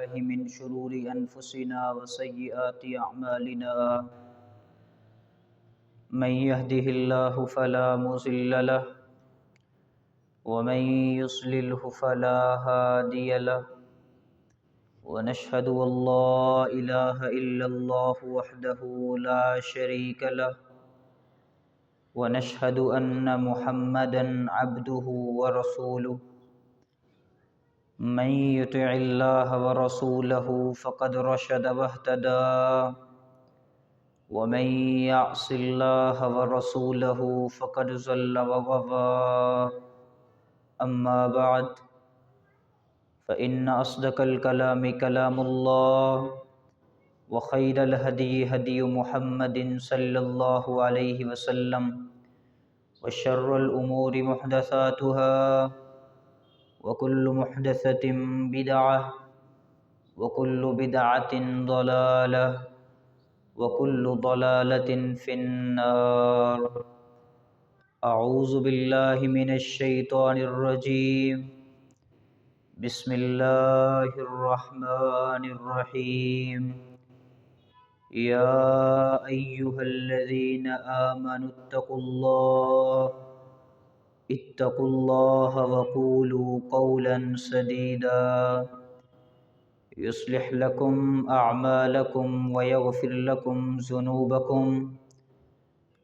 بالله من شرور أنفسنا وسيئات أعمالنا من يهده الله فلا مضل له ومن يضلله فلا هادي له ونشهد أن لا إله إلا الله وحده لا شريك له ونشهد أن محمدًا عبده ورسوله من يطع الله ورسوله فقد رشد واهتدى ومن يعص الله ورسوله فقد ضل وغوى أما بعد فإن أصدق الكلام كلام الله وخير الهدي هدي محمد صلى الله عليه وسلم وشر الأمور محدثاتها وكل محدثة بدعة وكل بدعة ضلالة وكل ضلالة في النار أعوذ بالله من الشيطان الرجيم بسم الله الرحمن الرحيم يا أيها الذين آمنوا اتقوا الله وقولوا قولا سديدا يصلح لكم أعمالكم ويغفر لكم ذنوبكم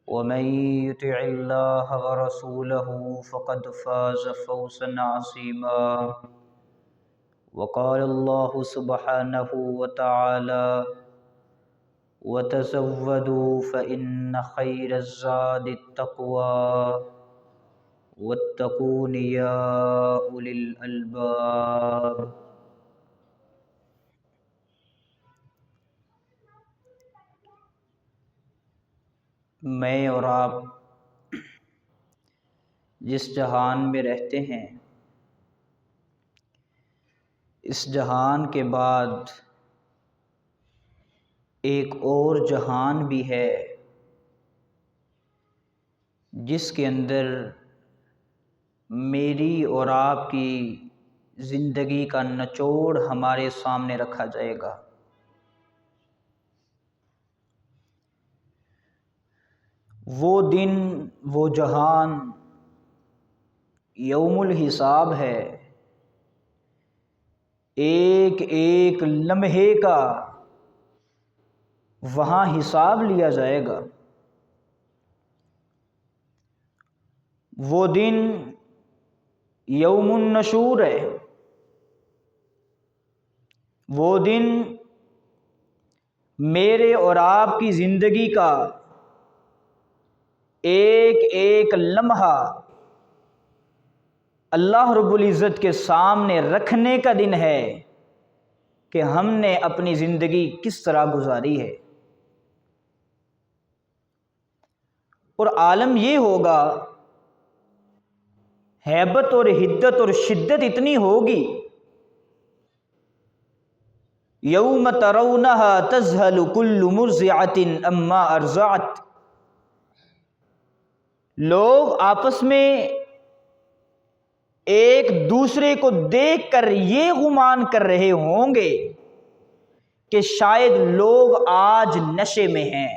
ومن يطع الله ورسوله فقد فاز فوزا عظيما وقال الله سبحانه وتعالى وتزودوا فإن خير الزاد التقوى واتقون يا أولي الألباب میں اور آپ جس جہان میں رہتے ہیں اس جہان کے بعد ایک اور جہان بھی ہے جس کے اندر میری اور آپ کی زندگی کا نچوڑ ہمارے سامنے رکھا جائے گا۔ وہ دن، وہ جہان یوم الحساب ہے، ایک ایک لمحے کا وہاں حساب لیا جائے گا۔ وہ دن یوم النشور ہے، وہ دن میرے اور آپ کی زندگی کا ایک ایک لمحہ اللہ رب العزت کے سامنے رکھنے کا دن ہے کہ ہم نے اپنی زندگی کس طرح گزاری ہے۔ اور عالم یہ ہوگا، ہیبت اور حدت اور شدت اتنی ہوگی، یوم ترونہا تذہل کل مرضعۃ عما ارضعت، لوگ آپس میں ایک دوسرے کو دیکھ کر یہ گمان کر رہے ہوں گے کہ شاید لوگ آج نشے میں ہیں۔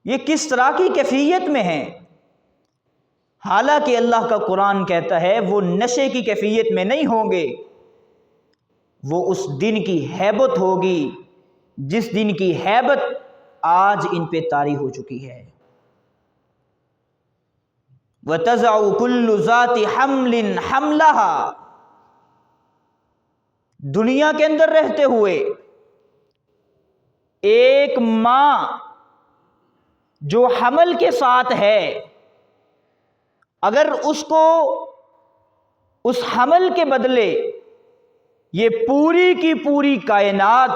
یہ کس طرح کی کیفیت میں ہیں؟ حالانکہ اللہ کا قرآن کہتا ہے وہ نشے کی کیفیت میں نہیں ہوں گے، وہ اس دن کی ہیبت ہوگی جس دن کی ہیبت آج ان پہ طاری ہو چکی ہے۔ وَتَضَعُ كُلُّ ذَاتِ حَمْلٍ حَمْلَهَا، دنیا کے اندر رہتے ہوئے ایک ماں جو حمل کے ساتھ ہے، اگر اس کو اس حمل کے بدلے یہ پوری کی پوری کائنات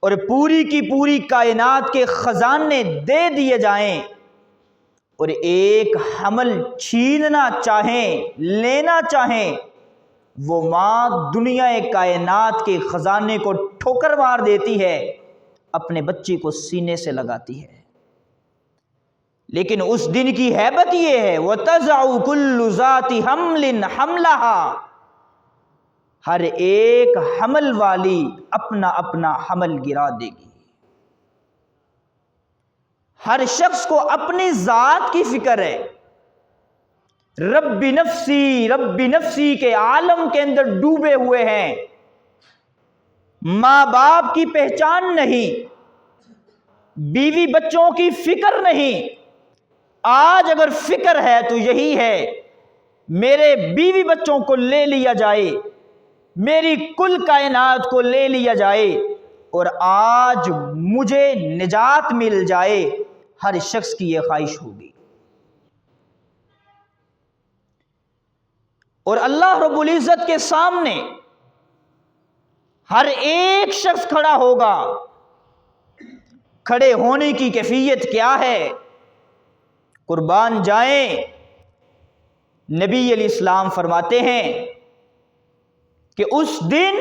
اور پوری کی پوری کائنات کے خزانے دے دیے جائیں اور ایک حمل چھیننا چاہیں، لینا چاہیں، وہ ماں دنیا کائنات کے خزانے کو ٹھوکر مار دیتی ہے، اپنے بچے کو سینے سے لگاتی ہے۔ لیکن اس دن کی ہیبت یہ ہے وَتَضَعُ كُلُّ ذَاتِ حَمْلٍ حَمْلَهَا، ہر ایک حمل والی اپنا اپنا حمل گرا دے گی۔ ہر شخص کو اپنی ذات کی فکر ہے، رب نفسی کے عالم کے اندر ڈوبے ہوئے ہیں، ماں باپ کی پہچان نہیں، بیوی بچوں کی فکر نہیں۔ آج اگر فکر ہے تو یہی ہے، میرے بیوی بچوں کو لے لیا جائے، میری کل کائنات کو لے لیا جائے، اور آج مجھے نجات مل جائے۔ ہر شخص کی یہ خواہش ہوگی، اور اللہ رب العزت کے سامنے ہر ایک شخص کھڑا ہوگا۔ کھڑے ہونے کی کیفیت کیا ہے؟ قربان جائیں، نبی علیہ السلام فرماتے ہیں کہ اس دن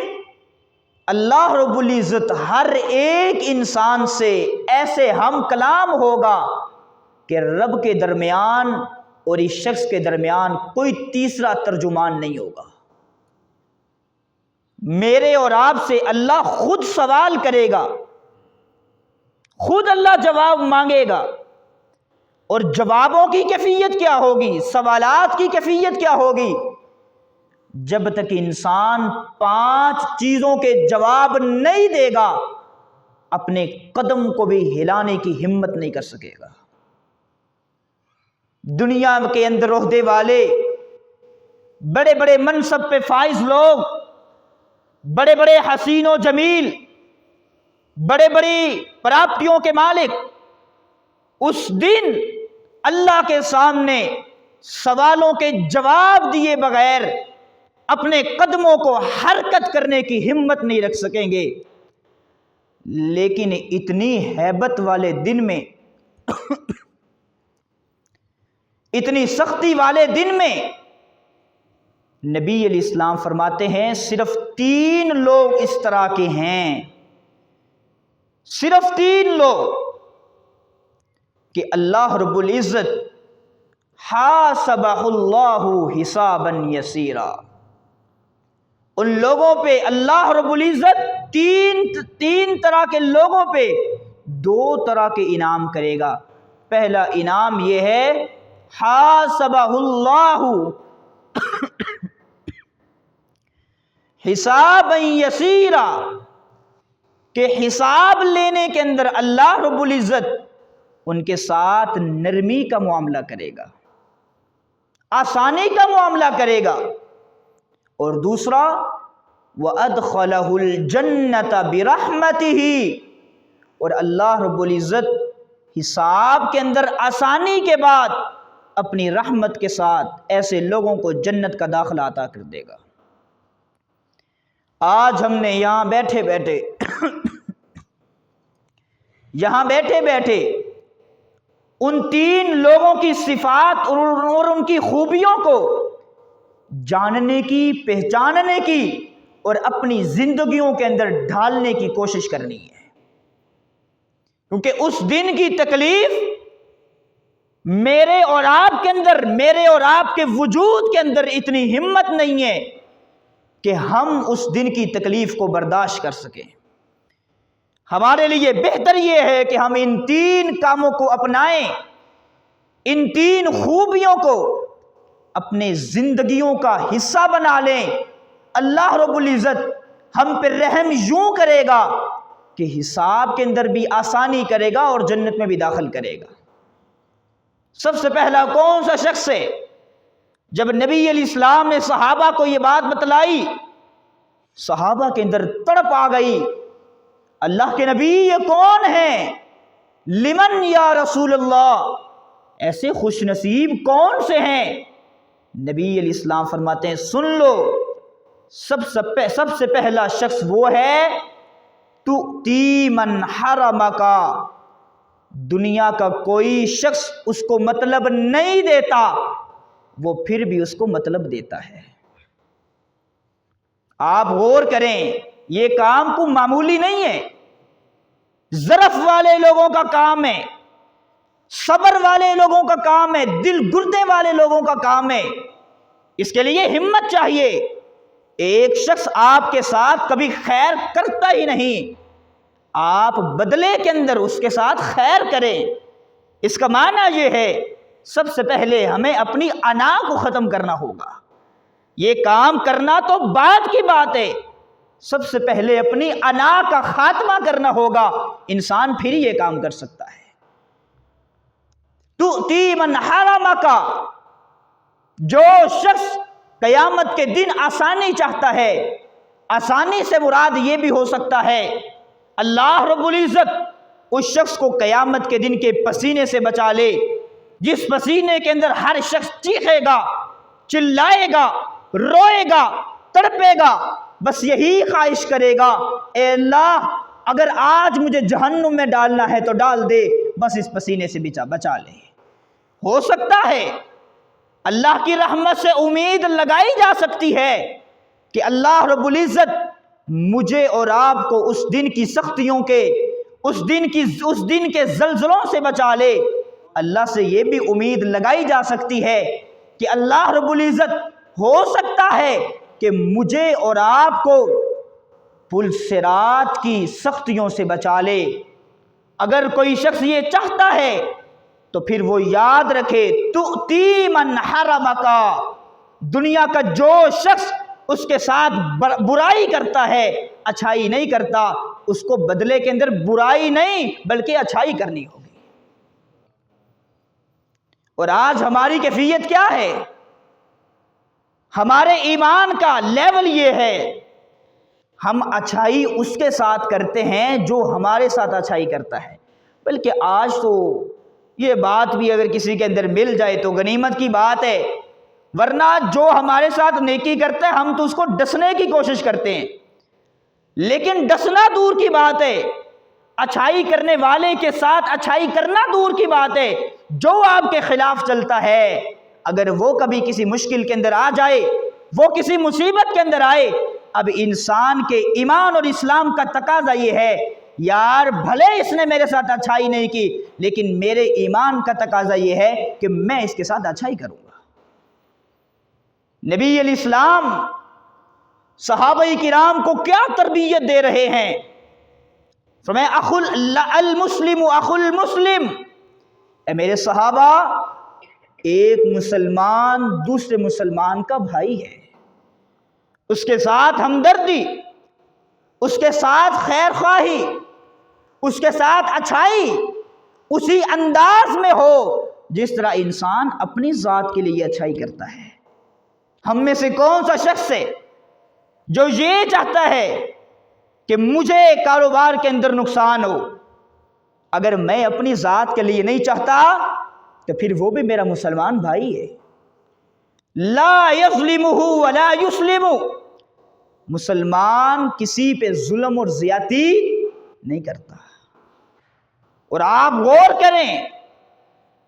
اللہ رب العزت ہر ایک انسان سے ایسے ہم کلام ہوگا کہ رب کے درمیان اور اس شخص کے درمیان کوئی تیسرا ترجمان نہیں ہوگا۔ میرے اور آپ سے اللہ خود سوال کرے گا، خود اللہ جواب مانگے گا، اور جوابوں کی کیفیت کیا ہوگی، سوالات کی کیفیت کیا ہوگی؟ جب تک انسان 5 چیزوں کے جواب نہیں دے گا، اپنے قدم کو بھی ہلانے کی ہمت نہیں کر سکے گا۔ دنیا کے اندر عہدے والے، بڑے بڑے منصب پہ فائز لوگ، بڑے بڑے حسین و جمیل، بڑے بڑی پراپتیوں کے مالک، اس دن اللہ کے سامنے سوالوں کے جواب دیے بغیر اپنے قدموں کو حرکت کرنے کی ہمت نہیں رکھ سکیں گے۔ لیکن اتنی ہیبت والے دن میں، اتنی سختی والے دن میں، نبی علیہ السلام فرماتے ہیں صرف 3 لوگ اس طرح کے ہیں، صرف 3 لوگ کہ اللہ رب العزت حاسبہ اللہ حسابا یسیرا، ان لوگوں پہ اللہ رب العزت تین طرح کے لوگوں پہ 2 طرح کے انعام کرے گا۔ پہلا انعام یہ ہے حاسبہ اللہ حسابا یسیرا، کہ حساب لینے کے اندر اللہ رب العزت ان کے ساتھ نرمی کا معاملہ کرے گا، آسانی کا معاملہ کرے گا۔ اور دوسرا وَأَدْخَلَهُ الْجَنَّةَ بِرَحْمَتِهِ، اور اللہ رب العزت حساب کے اندر آسانی کے بعد اپنی رحمت کے ساتھ ایسے لوگوں کو جنت کا داخلہ عطا کر دے گا۔ آج ہم نے یہاں بیٹھے بیٹھے ان 3 لوگوں کی صفات اور ان کی خوبیوں کو جاننے کی، پہچاننے کی اور اپنی زندگیوں کے اندر ڈھالنے کی کوشش کرنی ہے، کیونکہ اس دن کی تکلیف میرے اور آپ کے اندر، میرے اور آپ کے وجود کے اندر اتنی ہمت نہیں ہے کہ ہم اس دن کی تکلیف کو برداشت کر سکیں۔ ہمارے لیے بہتر یہ ہے کہ ہم ان 3 کاموں کو اپنائیں، ان 3 خوبیوں کو اپنے زندگیوں کا حصہ بنا لیں۔ اللہ رب العزت ہم پر رحم یوں کرے گا کہ حساب کے اندر بھی آسانی کرے گا اور جنت میں بھی داخل کرے گا۔ سب سے پہلا کون سا شخص ہے؟ جب نبی علیہ السلام نے صحابہ کو یہ بات بتلائی، صحابہ کے اندر تڑپ آ گئی، اللہ کے نبی یہ کون ہیں؟ لمن یا رسول اللہ، ایسے خوش نصیب کون سے ہیں؟ نبی علیہ السلام فرماتے ہیں سن لو، سب سے پہلا شخص وہ ہے تؤتی من حرمکا، دنیا کا کوئی شخص اس کو مطلب نہیں دیتا، وہ پھر بھی اس کو مطلب دیتا ہے۔ آپ غور کریں، یہ کام کو معمولی نہیں ہے، ظرف والے لوگوں کا کام ہے، صبر والے لوگوں کا کام ہے، دل گردے والے لوگوں کا کام ہے۔ اس کے لیے ہمت چاہیے، ایک شخص آپ کے ساتھ کبھی خیر کرتا ہی نہیں، آپ بدلے کے اندر اس کے ساتھ خیر کریں۔ اس کا معنی یہ ہے سب سے پہلے ہمیں اپنی انا کو ختم کرنا ہوگا۔ یہ کام کرنا تو بعد کی بات ہے، سب سے پہلے اپنی انا کا خاتمہ کرنا ہوگا، انسان پھر یہ کام کر سکتا ہے۔ تؤتی من حرمک، جو شخص قیامت کے دن آسانی چاہتا ہے، آسانی سے مراد یہ بھی ہو سکتا ہے اللہ رب العزت اس شخص کو قیامت کے دن کے پسینے سے بچا لے، جس پسینے کے اندر ہر شخص چیخے گا، چلائے گا، روئے گا، تڑپے گا، بس یہی خواہش کرے گا، اے اللہ اگر آج مجھے جہنم میں ڈالنا ہے تو ڈال دے، بس اس پسینے سے بچا لے۔ ہو سکتا ہے اللہ کی رحمت سے امید لگائی جا سکتی ہے کہ اللہ رب العزت مجھے اور آپ کو اس دن کی سختیوں کے، اس دن کے زلزلوں سے بچا لے۔ اللہ سے یہ بھی امید لگائی جا سکتی ہے کہ اللہ رب العزت ہو سکتا ہے کہ مجھے اور آپ کو پل صراط کی سختیوں سے بچا لے۔ اگر کوئی شخص یہ چاہتا ہے تو پھر وہ یاد رکھے تؤتی من حرمک، دنیا کا جو شخص اس کے ساتھ برائی کرتا ہے، اچھائی نہیں کرتا، اس کو بدلے کے اندر برائی نہیں بلکہ اچھائی کرنی ہوگی۔ اور آج ہماری کیفیت کیا ہے؟ ہمارے ایمان کا لیول یہ ہے، ہم اچھائی اس کے ساتھ کرتے ہیں جو ہمارے ساتھ اچھائی کرتا ہے۔ بلکہ آج تو یہ بات بھی اگر کسی کے اندر مل جائے تو غنیمت کی بات ہے، ورنہ جو ہمارے ساتھ نیکی کرتا ہے ہم تو اس کو ڈسنے کی کوشش کرتے ہیں، لیکن ڈسنا دور کی بات ہے، اچھائی کرنے والے کے ساتھ اچھائی کرنا دور کی بات ہے۔ جو آپ کے خلاف چلتا ہے اگر وہ کبھی کسی مشکل کے اندر آ جائے، وہ کسی مصیبت کے اندر آئے، اب انسان کے ایمان اور اسلام کا تقاضا یہ ہے یار بھلے اس نے میرے ساتھ اچھائی نہیں کی لیکن میرے ایمان کا تقاضا یہ ہے کہ میں اس کے ساتھ اچھائی کروں گا۔ نبی علیہ السلام صحابہ کرام کو کیا تربیت دے رہے ہیں؟ فرمایا المسلم اخو المسلم، اے میرے صحابہ ایک مسلمان دوسرے مسلمان کا بھائی ہے، اس کے ساتھ ہمدردی، اس کے ساتھ خیر خواہی، اس کے ساتھ اچھائی اسی انداز میں ہو جس طرح انسان اپنی ذات کے لیے اچھائی کرتا ہے۔ ہم میں سے کون سا شخص ہے جو یہ چاہتا ہے کہ مجھے کاروبار کے اندر نقصان ہو؟ اگر میں اپنی ذات کے لیے نہیں چاہتا تو پھر وہ بھی میرا مسلمان بھائی ہے۔ لا یظلمہ ولا یسلم، مسلمان کسی پہ ظلم اور زیادتی نہیں کرتا۔ اور آپ غور کریں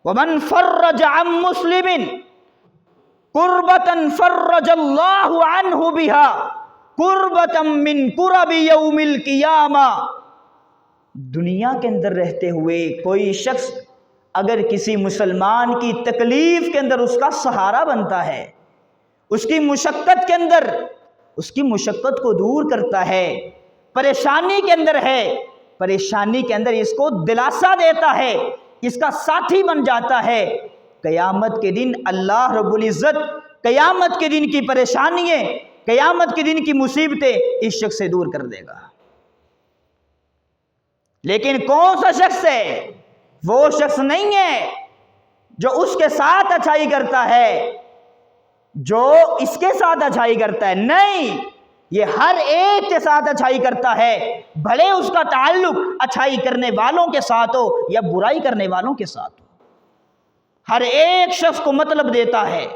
ومن فرج عن مسلم قربة فرج اللہ عنہ بها قربة من قرب یوم القیامہ۔ دنیا کے اندر رہتے ہوئے کوئی شخص اگر کسی مسلمان کی تکلیف کے اندر اس کا سہارا بنتا ہے، اس کی مشقت کے اندر اس کی مشقت کو دور کرتا ہے، پریشانی کے اندر ہے، پریشانی کے اندر اس کو دلاسا دیتا ہے، اس کا ساتھی بن جاتا ہے، قیامت کے دن اللہ رب العزت قیامت کے دن کی پریشانیاں، قیامت کے دن کی مصیبتیں اس شخص سے دور کر دے گا۔ لیکن کون سا شخص ہے؟ وہ شخص نہیں ہے جو اس کے ساتھ اچھائی کرتا ہے، جو اس کے ساتھ اچھائی کرتا ہے، نہیں، یہ ہر ایک کے ساتھ اچھائی کرتا ہے، بھلے اس کا تعلق اچھائی کرنے والوں کے ساتھ ہو یا برائی کرنے والوں کے ساتھ ہو، ہر ایک شخص کو مطلب دیتا ہے۔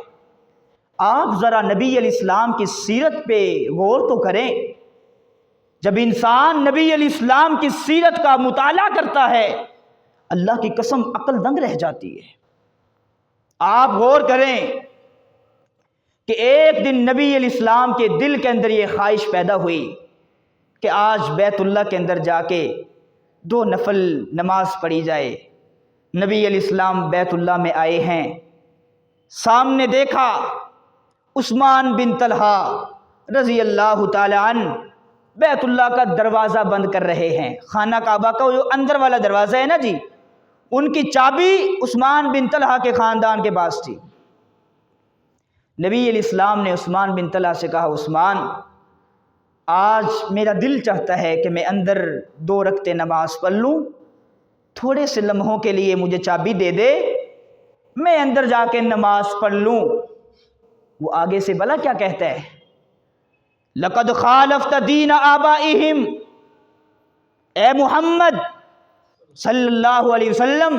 آپ ذرا نبی علیہ السلام کی سیرت پہ غور تو کریں، جب انسان نبی علیہ السلام کی سیرت کا مطالعہ کرتا ہے اللہ کی قسم عقل دنگ رہ جاتی ہے۔ آپ غور کریں کہ ایک دن نبی علیہ السلام کے دل کے اندر یہ خواہش پیدا ہوئی کہ آج بیت اللہ کے اندر جا کے 2 نفل نماز پڑھی جائے۔ نبی علیہ السلام بیت اللہ میں آئے ہیں، سامنے دیکھا عثمان بن طلحہ رضی اللہ تعالی عنہ بیت اللہ کا دروازہ بند کر رہے ہیں. خانہ کعبہ کا جو اندر والا دروازہ ہے نا جی، ان کی چابی عثمان بن طلحہ کے خاندان کے پاس تھی. نبی علیہ السلام نے عثمان بن طلحہ سے کہا، عثمان آج میرا دل چاہتا ہے کہ میں اندر 2 رکعتیں نماز پڑھ لوں، تھوڑے سے لمحوں کے لیے مجھے چابی دے دے، میں اندر جا کے نماز پڑھ لوں. وہ آگے سے بلا کیا کہتا ہے، لقد خالفت دین آبائہم، اے محمد صلی اللہ علیہ وسلم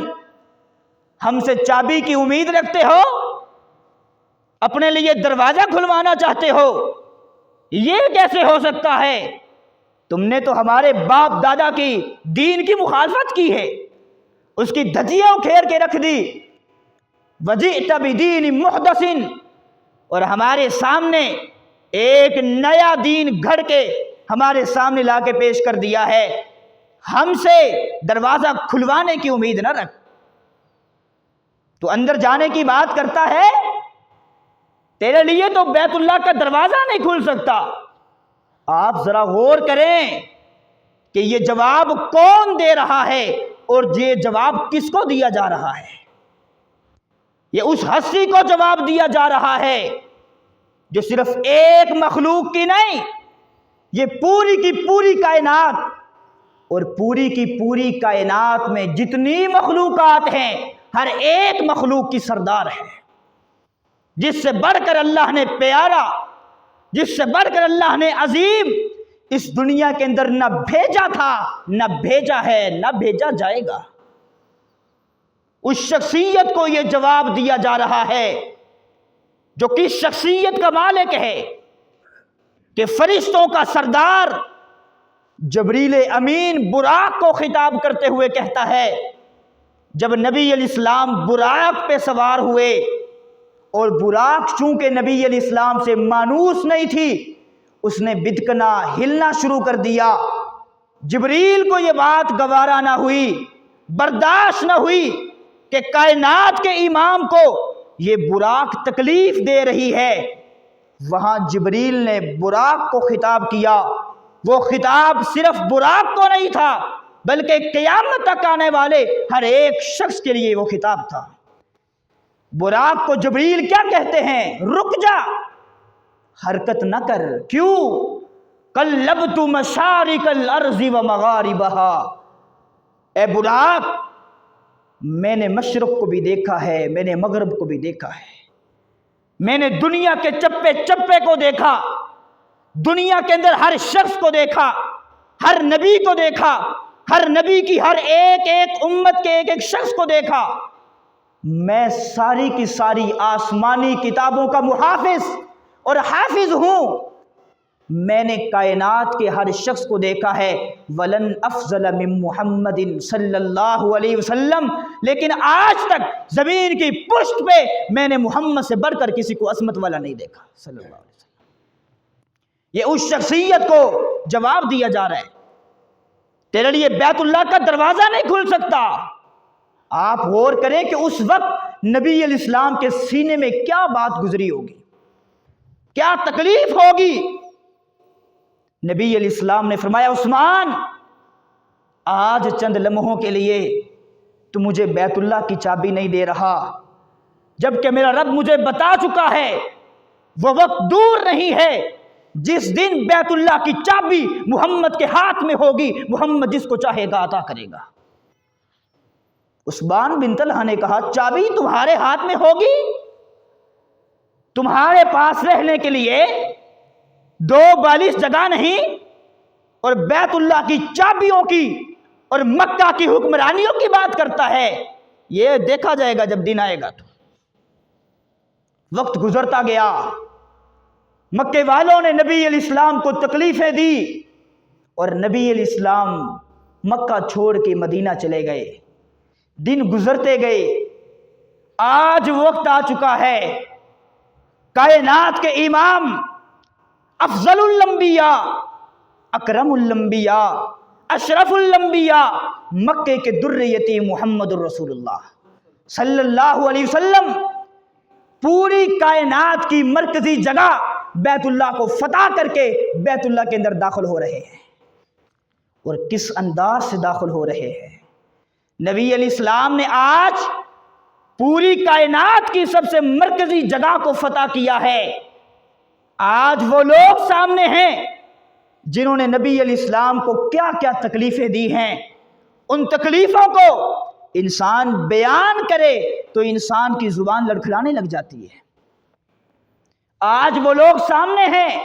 ہم سے چابی کی امید رکھتے ہو، اپنے لیے دروازہ کھلوانا چاہتے ہو، یہ کیسے ہو سکتا ہے؟ تم نے تو ہمارے باپ دادا کی دین کی مخالفت کی ہے، اس کی دھجیاں اکھیڑ کے رکھ دی. وجئت بدین محدث، اور ہمارے سامنے ایک نیا دین گھڑ کے ہمارے سامنے لا کے پیش کر دیا ہے، ہم سے دروازہ کھلوانے کی امید نہ رکھ. تو اندر جانے کی بات کرتا ہے، تیرے لیے تو بیت اللہ کا دروازہ نہیں کھل سکتا. آپ ذرا غور کریں کہ یہ جواب کون دے رہا ہے اور یہ جواب کس کو دیا جا رہا ہے. یہ اس ہستی کو جواب دیا جا رہا ہے جو صرف ایک مخلوق کی نہیں، یہ پوری کی پوری کائنات اور پوری کی پوری کائنات میں جتنی مخلوقات ہیں ہر ایک مخلوق کی سردار ہے، جس سے بڑھ کر اللہ نے پیارا، جس سے بڑھ کر اللہ نے عظیم اس دنیا کے اندر نہ بھیجا تھا، نہ بھیجا ہے، نہ بھیجا جائے گا. اس شخصیت کو یہ جواب دیا جا رہا ہے جو کس شخصیت کا مالک ہے کہ فرشتوں کا سردار جبریل امین براق کو خطاب کرتے ہوئے کہتا ہے، جب نبی علیہ السلام براق پہ سوار ہوئے اور براق چونکہ نبی علیہ السلام سے مانوس نہیں تھی، اس نے بدکنا ہلنا شروع کر دیا. جبریل کو یہ بات گوارا نہ ہوئی، برداشت نہ ہوئی کہ کائنات کے امام کو یہ براق تکلیف دے رہی ہے. وہاں جبریل نے براق کو خطاب کیا. وہ خطاب صرف براق کو نہیں تھا بلکہ قیامت تک آنے والے ہر ایک شخص کے لیے وہ خطاب تھا. براق کو جبریل کیا کہتے ہیں، رک جا، حرکت نہ کر. کیوں؟ قلبت مشارق الارض ومغاربہا، اے براق میں نے مشرق کو بھی دیکھا ہے، میں نے مغرب کو بھی دیکھا ہے، میں نے دنیا کے چپے چپے کو دیکھا، دنیا کے اندر ہر شخص کو دیکھا، ہر نبی کو دیکھا، ہر نبی کی ہر ایک ایک امت کے ایک ایک شخص کو دیکھا. میں ساری کی ساری آسمانی کتابوں کا محافظ اور حافظ ہوں. میں نے کائنات کے ہر شخص کو دیکھا ہے. ولن افضل من محمد صلی اللہ علیہ وسلم، لیکن آج تک زمین کی پشت پہ میں نے محمد سے بڑھ کر کسی کو عظمت والا نہیں دیکھا صلی اللہ علیہ وسلم. یہ اس شخصیت کو جواب دیا جا رہا ہے، تیرے لیے بیت اللہ کا دروازہ نہیں کھل سکتا. آپ غور کریں کہ اس وقت نبی علیہ السلام کے سینے میں کیا بات گزری ہوگی، کیا تکلیف ہوگی. نبی علیہ السلام نے فرمایا، عثمان آج چند لمحوں کے لیے تو مجھے بیت اللہ کی چابی نہیں دے رہا، جبکہ میرا رب مجھے بتا چکا ہے وہ وقت دور نہیں ہے جس دن بیت اللہ کی چابی محمد کے ہاتھ میں ہوگی، محمد جس کو چاہے گا عطا کرے گا. عثمان بن طلحہ نے کہا، چابی تمہارے ہاتھ میں ہوگی؟ تمہارے پاس رہنے کے لیے 2 بالش جگہ نہیں، اور بیت اللہ کی چابیوں کی اور مکہ کی حکمرانیوں کی بات کرتا ہے. یہ دیکھا جائے گا جب دن آئے گا. تو وقت گزرتا گیا، مکے والوں نے نبی علیہ السلام کو تکلیفیں دی اور نبی علیہ السلام مکہ چھوڑ کے مدینہ چلے گئے. دن گزرتے گئے، آج وقت آ چکا ہے کائنات کے امام، افضل الانبیاء، اکرم الانبیاء، اشرف الانبیاء، مکے کے در یتیم محمد الرسول اللہ صلی اللہ علیہ وسلم، پوری کائنات کی مرکزی جگہ بیت اللہ کو فتح کر کے بیت اللہ کے اندر داخل ہو رہے ہیں، اور کس انداز سے داخل ہو رہے ہیں۔ نبی علیہ السلام نے آج پوری کائنات کی سب سے مرکزی جگہ کو فتح کیا ہے۔ آج وہ لوگ سامنے ہیں جنہوں نے نبی علیہ السلام کو کیا کیا تکلیفیں دی ہیں، ان تکلیفوں کو انسان بیان کرے تو انسان کی زبان لڑکھڑانے لگ جاتی ہے۔ آج وہ لوگ سامنے ہیں،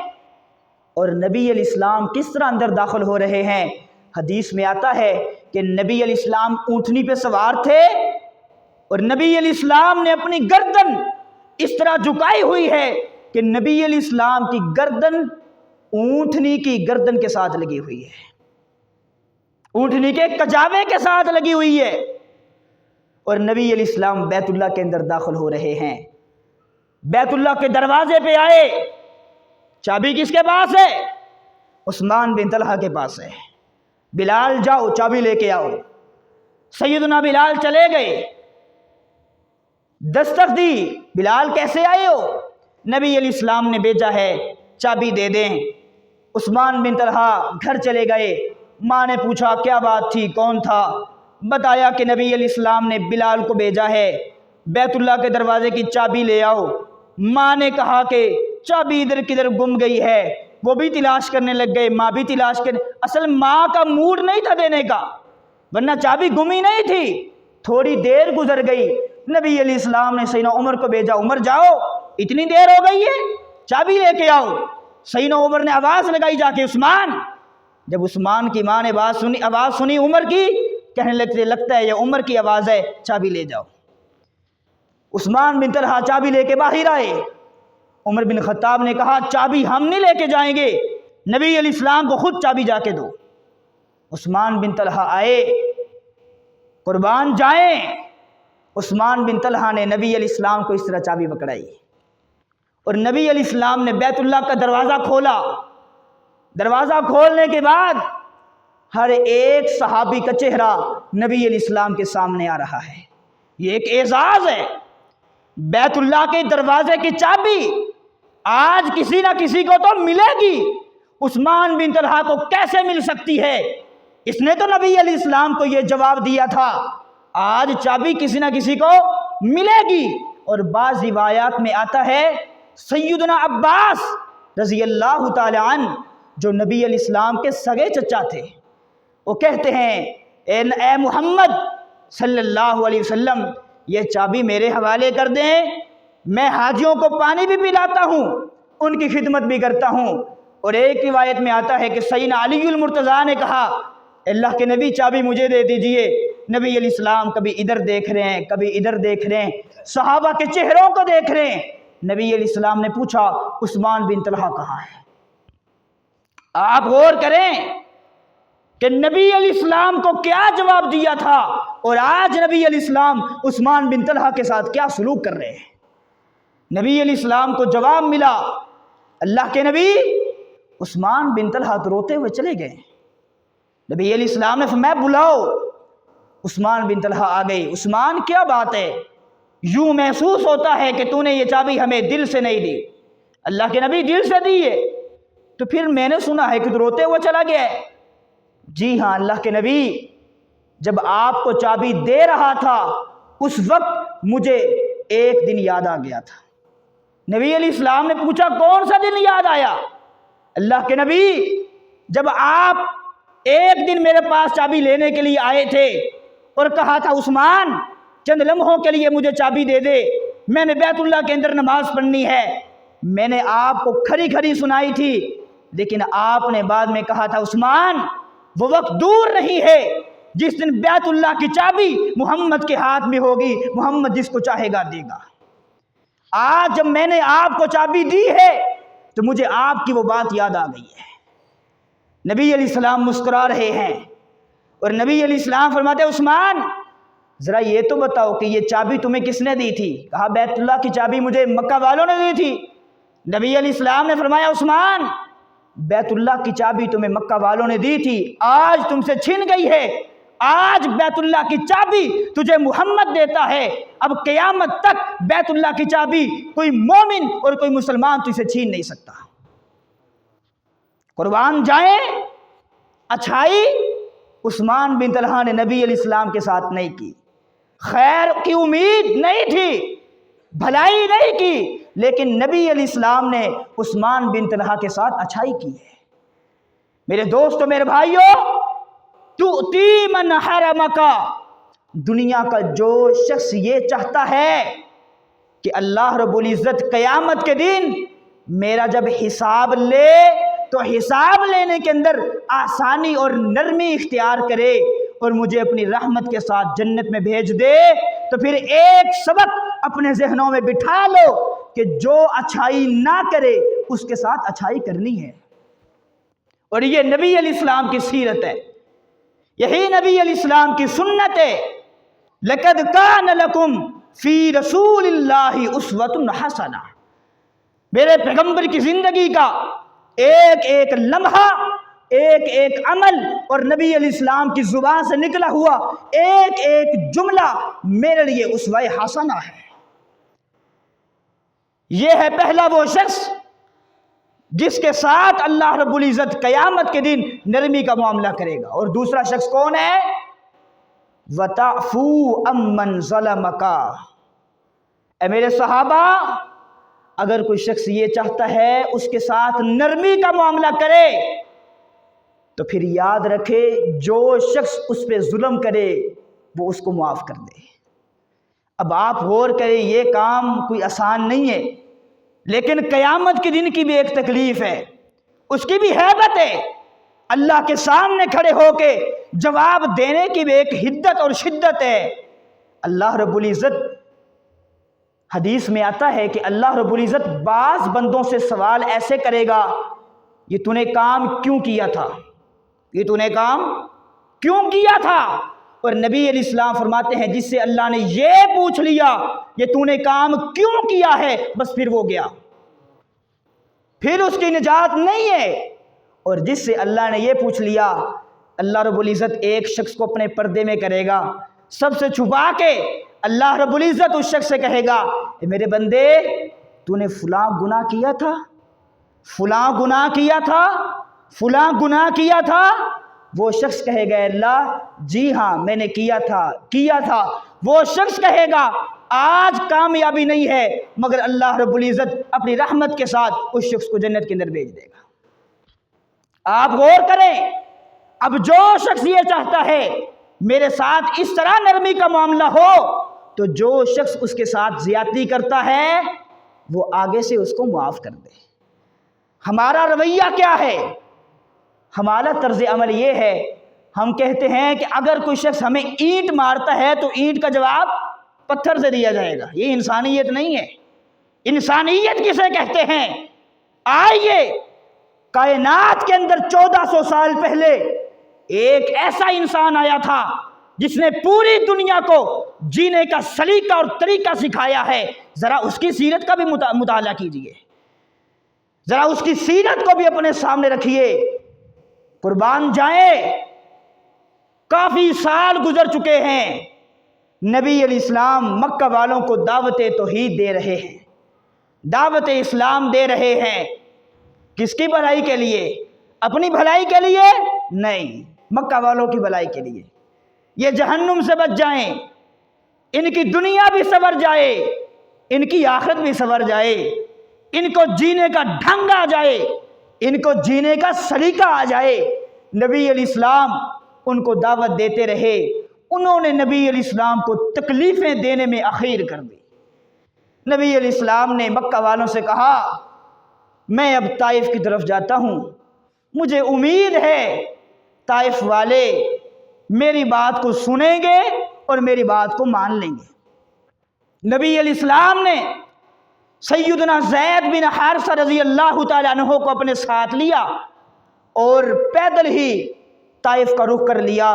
اور نبی علیہ السلام کس طرح اندر داخل ہو رہے ہیں۔ حدیث میں آتا ہے کہ نبی علیہ السلام اونٹنی پہ سوار تھے، اور نبی علیہ السلام نے اپنی گردن اس طرح جھکائی ہوئی ہے کہ نبی علیہ السلام کی گردن اونٹنی کی گردن کے ساتھ لگی ہوئی ہے، اونٹنی کے کجاوے کے ساتھ لگی ہوئی ہے، اور نبی علیہ السلام بیت اللہ کے اندر داخل ہو رہے ہیں۔ بیت اللہ کے دروازے پہ آئے، چابی کس کے پاس ہے؟ عثمان بن طلحہ کے پاس ہے۔ بلال جاؤ چابی لے کے آؤ۔ سیدنا بلال چلے گئے، دستک دی، بلال کیسے آئے ہو؟ نبی علیہ السلام نے بھیجا ہے، چابی دے دیں۔ عثمان بن طلحہ گھر چلے گئے، ماں نے پوچھا کیا بات تھی، کون تھا؟ بتایا کہ نبی علیہ السلام نے بلال کو بھیجا ہے، بیت اللہ کے دروازے کی چابی لے آؤ۔ ماں نے کہا کہ چابی ادھر کدھر گم گئی ہے، وہ بھی تلاش کرنے لگ گئے، ماں بھی تلاش کرنے، اصل ماں کا موڈ نہیں تھا دینے کا، ورنہ چابی گمی نہیں تھی۔ تھوڑی دیر گزر گئی، نبی علیہ السلام نے سیدنا عمر کو بھیجا، عمر جاؤ اتنی دیر ہو گئی ہے، چابی لے کے آؤ۔ سیدنا عمر نے آواز لگائی جا کے عثمان۔ جب عثمان کی ماں نے آواز سنی عمر کی، کہنے لگتا ہے یہ عمر کی آواز ہے، چابی لے جاؤ۔ عثمان بن طلحہ چابی لے کے باہر آئے۔ عمر بن خطاب نے کہا چابی ہم نہیں لے کے جائیں گے، نبی علیہ السلام کو خود چابی جا کے دو۔ عثمان بن طلحہ آئے، قربان جائیں، عثمان بن طلحہ نے نبی علیہ السلام کو اس طرح چابی پکڑائی، اور نبی علیہ السلام نے بیت اللہ کا دروازہ کھولا۔ دروازہ کھولنے کے بعد ہر ایک صحابی کا چہرہ نبی علیہ السلام کے سامنے آ رہا ہے۔ یہ ایک اعزاز ہے۔ بیت اللہ کے دروازے کی چابی آج کسی نہ کسی کو تو ملے گی، عثمان بن طلحہ کو کیسے مل سکتی ہے؟ اس نے تو نبی علیہ السلام کو یہ جواب دیا تھا، آج چابی کسی نہ کسی کو ملے گی۔ اور بعض روایات میں آتا ہے سیدنا عباس رضی اللہ تعالی عنہ جو نبی علیہ السلام کے سگے چچا تھے، وہ کہتے ہیں اے محمد صلی اللہ علیہ وسلم، یہ چابی میرے حوالے کر دیں، میں حاجیوں کو پانی بھی پلاتا ہوں، ان کی خدمت بھی کرتا ہوں۔ اور ایک روایت میں آتا ہے کہ سیدنا علی المرتضیٰ نے کہا اللہ کے نبی چابی مجھے دے دیجئے۔ نبی علیہ السلام کبھی ادھر دیکھ رہے ہیں، کبھی ادھر دیکھ رہے ہیں، صحابہ کے چہروں کو دیکھ رہے ہیں۔ نبی علیہ السلام نے پوچھا عثمان بن طلحہ کہاں ہے؟ آپ غور کریں کہ نبی علیہ السلام کو کیا جواب دیا تھا، اور آج نبی علیہ السلام عثمان بن طلحہ کے ساتھ کیا سلوک کر رہے ہیں۔ نبی علیہ السلام کو جواب ملا، اللہ کے نبی عثمان بن طلحہ تو روتے ہوئے چلے گئے۔ نبی علیہ السلام نے فرمایا بلاؤ۔ عثمان بن طلحہ آ گئے۔ عثمان کیا بات ہے؟ یوں محسوس ہوتا ہے کہ تو نے یہ چابی ہمیں دل سے نہیں دی۔ اللہ کے نبی دل سے دی ہے، تو پھر میں نے سنا ہے کہ تو روتے ہوئے چلا گیا ہے۔ جی ہاں اللہ کے نبی، جب آپ کو چابی دے رہا تھا اس وقت مجھے ایک دن یاد آ گیا تھا۔ نبی علیہ السلام نے پوچھا کون سا دن یاد آیا؟ اللہ کے نبی جب آپ ایک دن میرے پاس چابی لینے کے لیے آئے تھے اور کہا تھا عثمان چند لمحوں کے لیے مجھے چابی دے دے، میں نے بیت اللہ کے اندر نماز پڑھنی ہے، میں نے آپ کو کھری کھری سنائی تھی، لیکن آپ نے بعد میں کہا تھا عثمان وہ وقت دور نہیں ہے جس دن بیت اللہ کی چابی محمد کے ہاتھ میں ہوگی، محمد جس کو چاہے گا دے گا۔ آج جب میں نے آپ کو چابی دی ہے تو مجھے آپ کی وہ بات یاد آ گئی ہے۔ نبی علیہ السلام مسکرا رہے ہیں، اور نبی علیہ السلام فرماتے عثمان ذرا یہ تو بتاؤ کہ یہ چابی تمہیں کس نے دی تھی؟ کہا بیت اللہ کی چابی مجھے مکہ والوں نے دی تھی۔ نبی علیہ السلام نے فرمایا عثمان بیت اللہ کی چابی تمہیں مکہ والوں نے دی تھی، آج تم سے چھن گئی ہے، آج بیت اللہ کی چابی تجھے محمد دیتا ہے، اب قیامت تک بیت اللہ کی چابی کوئی مومن اور کوئی مسلمان تجھے چھین نہیں سکتا۔ قربان جائیں، اچھائی عثمان بن طلحہ نے نبی علیہ السلام کے ساتھ نہیں کی، خیر کی امید نہیں تھی، بھلائی نہیں کی، لیکن نبی علیہ السلام نے عثمان بن طلحہ کے ساتھ اچھائی کی ہے۔ میرے دوستو، میرے بھائیو، تُؤْتِي مَنْ حَرَمَكَ، دنیا کا جو شخص یہ چاہتا ہے کہ اللہ رب العزت قیامت کے دن میرا جب حساب لے تو حساب لینے کے اندر آسانی اور نرمی اختیار کرے اور مجھے اپنی رحمت کے ساتھ جنت میں بھیج دے، تو پھر ایک سبق اپنے ذہنوں میں بٹھا لو کہ جو اچھائی نہ کرے اس کے ساتھ اچھائی کرنی ہے۔ اور یہ نبی علیہ السلام کی سیرت ہے، یہی نبی علیہ السلام کی سنت ہے۔ لَقَدْ كَانَ لَكُمْ فِي رَسُولِ اللَّهِ أُسْوَةٌ حَسَنَةٌ، میرے پیغمبر کی زندگی کا ایک ایک لمحہ، ایک ایک عمل اور نبی علیہ السلام کی زبان سے نکلا ہوا ایک ایک جملہ میرے لیے اسوہ حسنہ ہے۔ یہ ہے پہلا وہ شخص جس کے ساتھ اللہ رب العزت قیامت کے دن نرمی کا معاملہ کرے گا، اور دوسرا شخص کون ہے؟ وَتَعْفُو أَمَّنْ ظَلَمَكَ، اے میرے صحابہ، اگر کوئی شخص یہ چاہتا ہے اس کے ساتھ نرمی کا معاملہ کرے تو پھر یاد رکھے جو شخص اس پہ ظلم کرے وہ اس کو معاف کر دے۔ اب آپ غور کریں، یہ کام کوئی آسان نہیں ہے، لیکن قیامت کے دن کی بھی ایک تکلیف ہے، اس کی بھی ہیبت ہے، اللہ کے سامنے کھڑے ہو کے جواب دینے کی بھی ایک حدت اور شدت ہے۔ اللہ رب العزت، حدیث میں آتا ہے کہ اللہ رب العزت بعض بندوں سے سوال ایسے کرے گا، یہ تو نے کام کیوں کیا تھا، یہ تو نے کام کیوں کیا تھا؟ اور نبی علیہ السلام فرماتے ہیں جس سے اللہ نے یہ پوچھ لیا یہ تو نے کام کیوں کیا ہے، بس پھر وہ گیا، پھر اس کی نجات نہیں ہے۔ اور جس سے اللہ نے یہ پوچھ لیا، اللہ رب العزت ایک شخص کو اپنے پردے میں کرے گا، سب سے چھپا کے اللہ رب العزت اس شخص سے کہے گا، اے میرے بندے، تو نے فلاں گناہ کیا تھا، فلاں گناہ کیا تھا، فلاں گناہ کیا تھا؟ وہ شخص کہے گا، اللہ جی ہاں میں نے کیا تھا۔ وہ شخص کہے گا آج کامیابی نہیں ہے، مگر اللہ رب العزت اپنی رحمت کے ساتھ اس شخص کو جنت کے اندر بھیج دے گا۔ آپ غور کریں، اب جو شخص یہ چاہتا ہے میرے ساتھ اس طرح نرمی کا معاملہ ہو، تو جو شخص اس کے ساتھ زیادتی کرتا ہے وہ آگے سے اس کو معاف کر دے۔ ہمارا رویہ کیا ہے؟ ہمارا طرز عمل یہ ہے، ہم کہتے ہیں کہ اگر کوئی شخص ہمیں اینٹ مارتا ہے تو اینٹ کا جواب پتھر سے دیا جائے گا۔ یہ انسانیت نہیں ہے۔ انسانیت کسے کہتے ہیں؟ آئیے، کائنات کے اندر 1400 سال پہلے ایک ایسا انسان آیا تھا جس نے پوری دنیا کو جینے کا سلیقہ اور طریقہ سکھایا ہے۔ ذرا اس کی سیرت کا بھی مطالعہ کیجئے، ذرا اس کی سیرت کو بھی اپنے سامنے رکھیے۔ قربان جائیں، کافی سال گزر چکے ہیں، نبی علیہ السلام مکہ والوں کو دعوت توحید دے رہے ہیں، دعوت اسلام دے رہے ہیں۔ کس کی بھلائی کے لیے؟ اپنی بھلائی کے لیے نہیں، مکہ والوں کی بھلائی کے لیے، یہ جہنم سے بچ جائیں، ان کی دنیا بھی سنور جائے، ان کی آخرت بھی سنور جائے، ان کو جینے کا ڈھنگ آ جائے، ان کو جینے کا سلیقہ آ جائے۔ نبی علیہ السلام ان کو دعوت دیتے رہے، انہوں نے نبی علیہ السلام کو تکلیفیں دینے میں اخیر کر دی۔ نبی علیہ السلام نے مکہ والوں سے کہا، میں اب طائف کی طرف جاتا ہوں، مجھے امید ہے طائف والے میری بات کو سنیں گے اور میری بات کو مان لیں گے۔ نبی علیہ السلام نے سیدنا زید بن حارثہ رضی اللہ تعالیٰ عنہ کو اپنے ساتھ لیا اور پیدل ہی طائف کا رخ کر لیا۔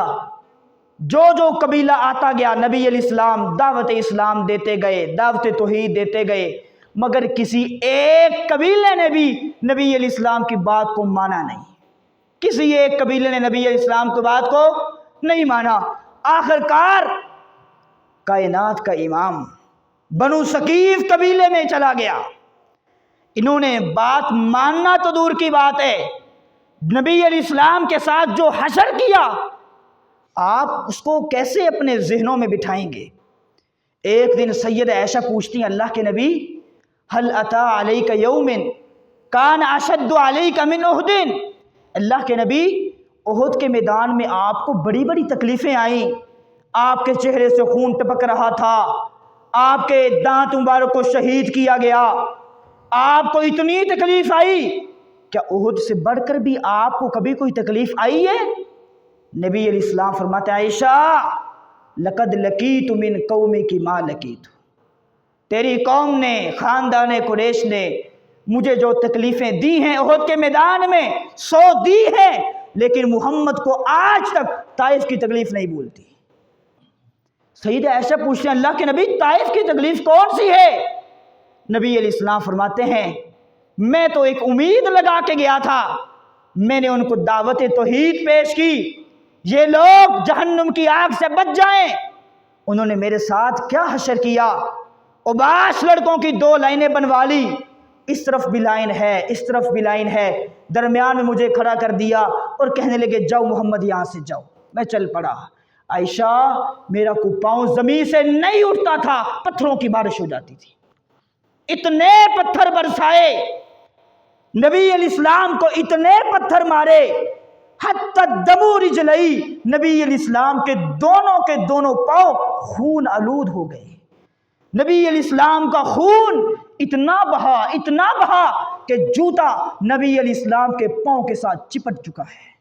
جو جو قبیلہ آتا گیا نبی علیہ السلام دعوت اسلام دیتے گئے، دعوت توحید دیتے گئے، مگر کسی ایک قبیلے نے بھی نبی علیہ السلام کی بات کو مانا نہیں، کسی ایک قبیلے نے نبی علیہ السلام کی بات کو نہیں مانا۔ آخرکار کائنات کا امام بنو ثقیف قبیلے میں چلا گیا۔ انہوں نے بات ماننا تو دور کی بات ہے، نبی علیہ السلام کے ساتھ جو حشر کیا آپ اس کو کیسے اپنے ذہنوں میں بٹھائیں گے؟ ایک دن سید عائشہ پوچھتی ہیں اللہ کے نبی هل اتا علیک یوم کان اشد علیک من احد، اللہ کے نبی احد کے میدان میں آپ کو بڑی بڑی تکلیفیں آئیں، آپ کے چہرے سے خون ٹپک رہا تھا، آپ کے دانت مبارک کو شہید کیا گیا، آپ کو اتنی تکلیف آئی، کیا احد سے بڑھ کر بھی آپ کو کبھی کوئی تکلیف آئی ہے؟ نبی علیہ السلام فرماتے ہیں عائشہ لقد لقیت من قومک ما لقیت، تیری قوم نے، خاندان قریش نے مجھے جو تکلیفیں دی ہیں احد کے میدان میں 100 دی ہیں، لیکن محمد کو آج تک طائف کی تکلیف نہیں بھولتی۔ سیدہ عائشہ پوچھتے ہیں اللہ کے نبی طائف کی تکلیف کون سی ہے؟ نبی علیہ السلام فرماتے ہیں میں تو ایک امید لگا کے گیا تھا، میں نے ان کو دعوت توحید پیش کی، یہ لوگ جہنم کی آگ سے بچ جائیں، انہوں نے میرے ساتھ کیا حشر کیا، اوباش لڑکوں کی 2 لائنیں بنوا لی، اس طرف بھی لائن ہے اس طرف بھی لائن ہے، درمیان میں مجھے کھڑا کر دیا اور کہنے لگے جاؤ محمد یہاں سے جاؤ، میں چل پڑا۔ عائشہ میرا کو پاؤں زمین سے نہیں اٹھتا تھا، پتھروں کی بارش ہو جاتی تھی، اتنے پتھر برسائے نبی علیہ السلام کو، اتنے پتھر مارے حتی دمو رجلئی، نبی علیہ السلام کے دونوں پاؤں خون آلود ہو گئے، نبی علیہ السلام کا خون اتنا بہا کہ جوتا نبی علیہ السلام کے پاؤں کے ساتھ چپٹ چکا ہے۔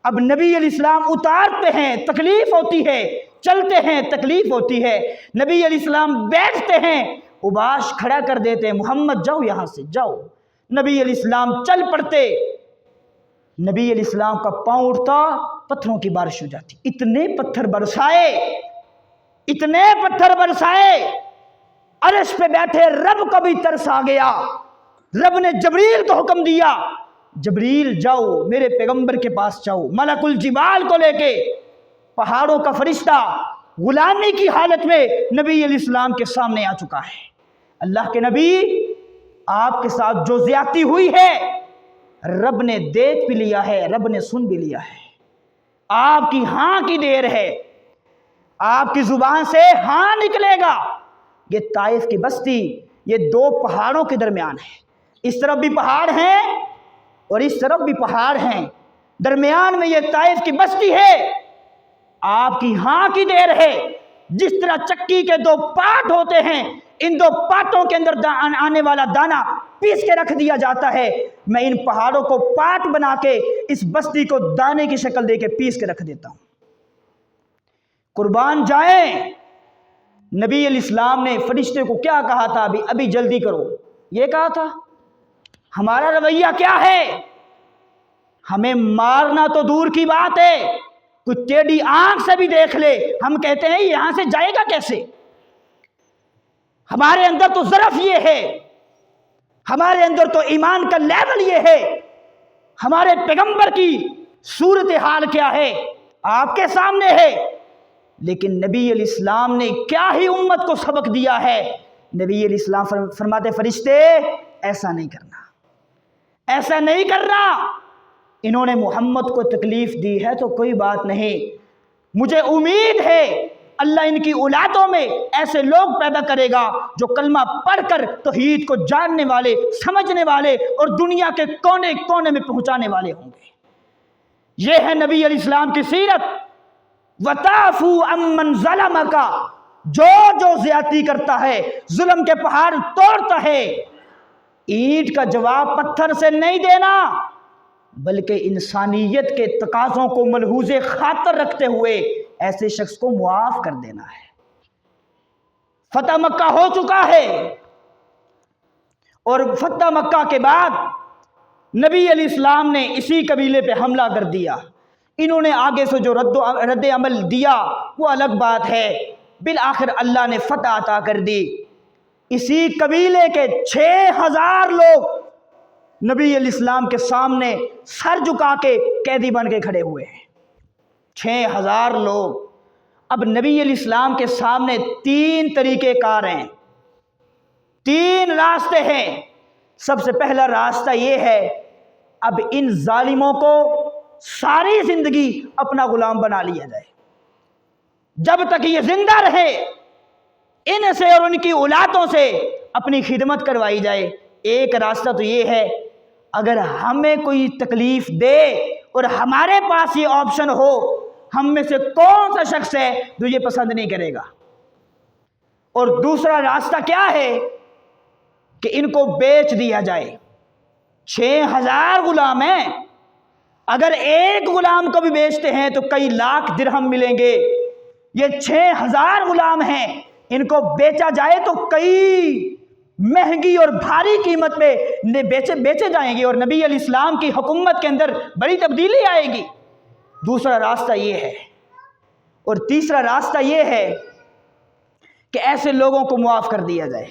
اب نبی علیہ السلام اتارتے ہیں تکلیف ہوتی ہے، چلتے ہیں تکلیف ہوتی ہے، نبی علیہ السلام بیٹھتے ہیں اوباش کھڑا کر دیتے ہیں محمد جاؤ یہاں سے جاؤ، نبی علیہ السلام چل پڑتے، نبی علیہ السلام کا پاؤں اٹھتا پتھروں کی بارش ہو جاتی، اتنے پتھر برسائے عرش پہ بیٹھے رب کا بھی ترس آ گیا، رب نے جبریل کو حکم دیا جبریل جاؤ میرے پیغمبر کے پاس جاؤ، ملک الجبال کو لے کے، پہاڑوں کا فرشتہ غلامی کی حالت میں نبی علیہ السلام کے سامنے آ چکا ہے۔ اللہ کے نبی آپ کے ساتھ جو زیادتی ہوئی ہے رب نے دیکھ بھی لیا ہے، رب نے سن بھی لیا ہے، آپ کی ہاں کی دیر ہے، آپ کی زبان سے ہاں نکلے گا۔ یہ طائف کی بستی یہ 2 پہاڑوں کے درمیان ہے، اس طرف بھی پہاڑ ہیں اور اس طرف بھی پہاڑ ہیں، درمیان میں یہ طائف کی بستی ہے، آپ کی ہاں کی دیر ہے۔ جس طرح چکی کے 2 پارٹ ہوتے ہیں، ان 2 پارٹوں کے اندر آنے والا دانہ پیس کے رکھ دیا جاتا ہے، میں ان پہاڑوں کو پارٹ بنا کے اس بستی کو دانے کی شکل دے کے پیس کے رکھ دیتا ہوں۔ قربان جائیں، نبی علیہ السلام نے فرشتے کو کیا کہا تھا؟ ابھی جلدی کرو، یہ کہا تھا؟ ہمارا رویہ کیا ہے؟ ہمیں مارنا تو دور کی بات ہے، کوئی ٹیڑھی آنکھ سے بھی دیکھ لے ہم کہتے ہیں یہاں سے جائے گا کیسے؟ ہمارے اندر تو ضعف یہ ہے، ہمارے اندر تو ایمان کا لیول یہ ہے، ہمارے پیغمبر کی صورتحال کیا ہے آپ کے سامنے ہے، لیکن نبی علیہ السلام نے کیا ہی امت کو سبق دیا ہے۔ نبی علیہ السلام فرماتے فرشتے ایسا نہیں کرنا، ایسا نہیں کرنا، انہوں نے محمد کو تکلیف دی ہے تو کوئی بات نہیں، مجھے امید ہے اللہ ان کی اولادوں میں ایسے لوگ پیدا کرے گا جو کلمہ پڑھ کر توحید کو جاننے والے، سمجھنے والے اور دنیا کے کونے کونے میں پہنچانے والے ہوں گے۔ یہ ہے نبی علیہ السلام کی سیرت۔ وَتَعْفُوا عَمَّنْ ظَلَمَكَ، جو زیادتی کرتا ہے، ظلم کے پہاڑ توڑتا ہے، اینٹ کا جواب پتھر سے نہیں دینا بلکہ انسانیت کے تقاضوں کو ملحوظ خاطر رکھتے ہوئے ایسے شخص کو معاف کر دینا ہے۔ فتح مکہ ہو چکا ہے اور فتح مکہ کے بعد نبی علیہ السلام نے اسی قبیلے پہ حملہ کر دیا، انہوں نے آگے سے جو رد عمل دیا وہ الگ بات ہے، بالآخر اللہ نے فتح عطا کر دی۔ اسی قبیلے کے 6000 لوگ نبی علیہ السلام کے سامنے سر جھکا کے قیدی بن کے کھڑے ہوئے ہیں۔ 6,000 لوگ. اب نبی علیہ السلام کے سامنے 3 طریقے کار ہیں, 3 راستے ہیں. سب سے پہلا راستہ یہ ہے, اب ان ظالموں کو ساری زندگی اپنا غلام بنا لیا جائے, جب تک یہ زندہ رہے ان سے اور ان کی اولادوں سے اپنی خدمت کروائی جائے. ایک راستہ تو یہ ہے, اگر ہمیں کوئی تکلیف دے اور ہمارے پاس یہ آپشن ہو, ہم میں سے کون سا شخص ہے جو یہ پسند نہیں کرے گا. اور دوسرا راستہ کیا ہے کہ ان کو بیچ دیا جائے. 6,000 غلام ہیں, اگر ایک غلام کو بھی بیچتے ہیں تو کئی لاکھ درہم ملیں گے. یہ 6,000 غلام ہیں, ان کو بیچا جائے تو کئی مہنگی اور بھاری قیمت پہ بیچے جائیں گے, اور نبی علیہ السلام کی حکومت کے اندر بڑی تبدیلی آئے گی. دوسرا راستہ یہ ہے. اور تیسرا راستہ یہ ہے کہ ایسے لوگوں کو معاف کر دیا جائے.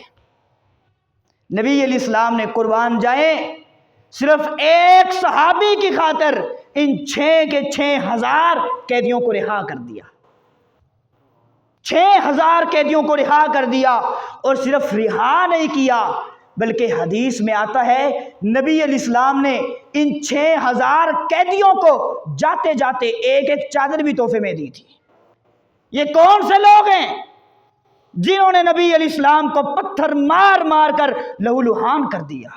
نبی علیہ السلام نے قربان جائیں صرف ایک صحابی کی خاطر ان 6 کے 6,000 قیدیوں کو رہا کر دیا. 6,000 قیدیوں کو رہا کر دیا, اور صرف رہا نہیں کیا بلکہ حدیث میں آتا ہے نبی علیہ السلام نے ان 6,000 قیدیوں کو جاتے جاتے ایک ایک چادر بھی تحفے میں دی تھی. یہ کون سے لوگ ہیں جنہوں نے نبی علیہ السلام کو پتھر مار مار کر لہو لہان کر دیا.